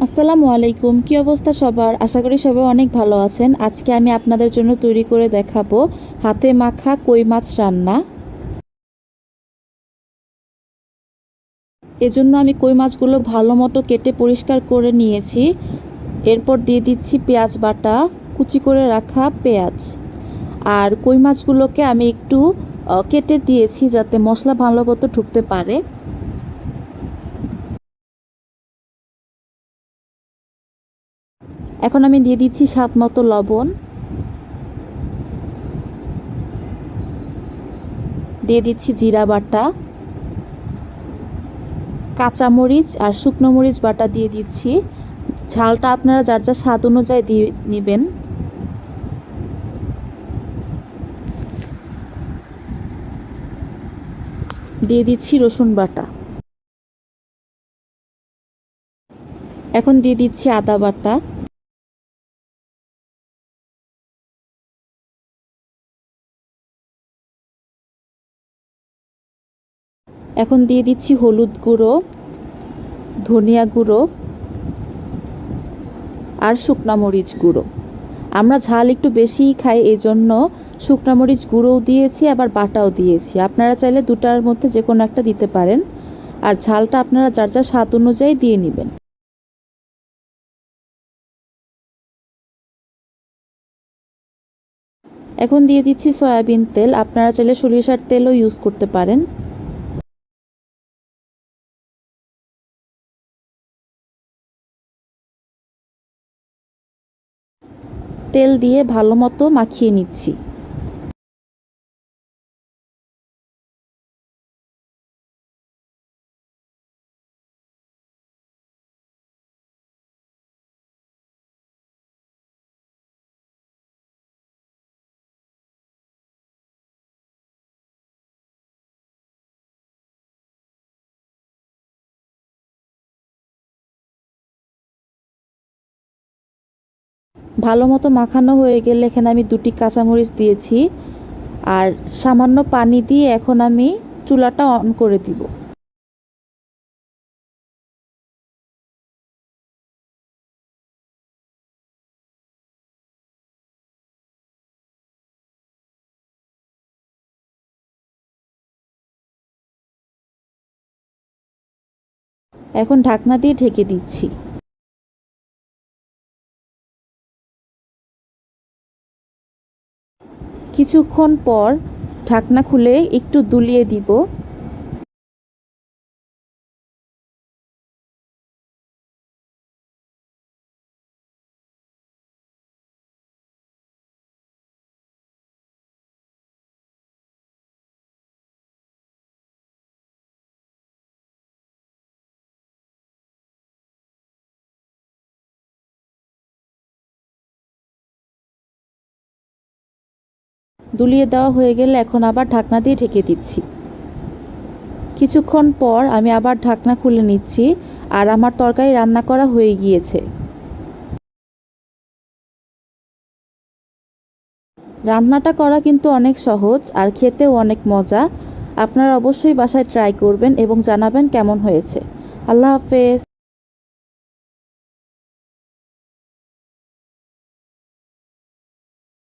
আসসালামু আলাইকুম। কি অবস্থা সবার? আশা করি সবাই অনেক ভালো আছেন। আজকে আমি আপনাদের জন্য তৈরি করে দেখাবো হাতে মাখা কই মাছ রান্না। এজন্য আমি কই মাছগুলো ভালো মতো কেটে পরিষ্কার করে নিয়েছি। এরপর দিয়ে দিচ্ছি পেঁয়াজ বাটা, কুচি করে রাখা পেঁয়াজ। আর কই মাছগুলোকে আমি একটু কেটে দিয়েছি যাতে মশলা ভালো মতো ঢুকতে পারে। এখন আমি দিয়ে দিচ্ছি স্বাদ মতো লবণ, দিয়ে দিচ্ছি জিরা বাটা, কাঁচামরিচ আর শুকনো মরিচ বাটা দিয়ে দিচ্ছি। ঝালটা আপনারা যার যার স্বাদ অনুযায়ী দিয়ে নেবেন। দিয়ে দিচ্ছি রসুন বাটা। এখন দিয়ে দিচ্ছি আদা বাটা। এখন দিয়ে দিচ্ছি হলুদ গুঁড়ো, ধনিয়া গুঁড়ো আর শুকনা মরিচ গুঁড়ো। আমরা ঝাল একটু বেশিই খাই, এই জন্য শুকনা মরিচ গুঁড়োও দিয়েছি আবার বাটাও দিয়েছি। আপনারা চাইলে দুটার মধ্যে যে কোনো একটা দিতে পারেন। আর ঝালটা আপনারা যার যার স্বাদ অনুযায়ী দিয়ে নেবেন। এখন দিয়ে দিচ্ছি সয়াবিন তেল। আপনারা চাইলে সরিষার তেলও ইউজ করতে পারেন। তেল দিয়ে ভালো মতো মাখিয়ে নিচ্ছি। ভালো মতো মাখানো হয়ে গেলে এখানে আমি দুটি কাঁচামরিচ দিয়েছি আর সামান্য পানি দিয়ে এখন আমি চুলাটা অন করে দিব। এখন ঢাকনা দিয়ে ঢেকে দিচ্ছি। কিছুক্ষণ পর ঢাকনা খুলে একটু দুলিয়ে দিব। দুলিয়ে দেওয়া হয়ে গেলে এখন আবার ঢাকনা দিয়ে ঢেকে দিচ্ছি। কিছুক্ষণ পর আমি আবার ঢাকনা খুলে নিচ্ছি আর আমার তরকারি রান্না করা হয়ে গিয়েছে। রান্নাটা করা কিন্তু অনেক সহজ আর খেতেও অনেক মজা। আপনারা অবশ্যই বাসায় ট্রাই করবেন এবং জানাবেন কেমন হয়েছে। আল্লাহ হাফেজ।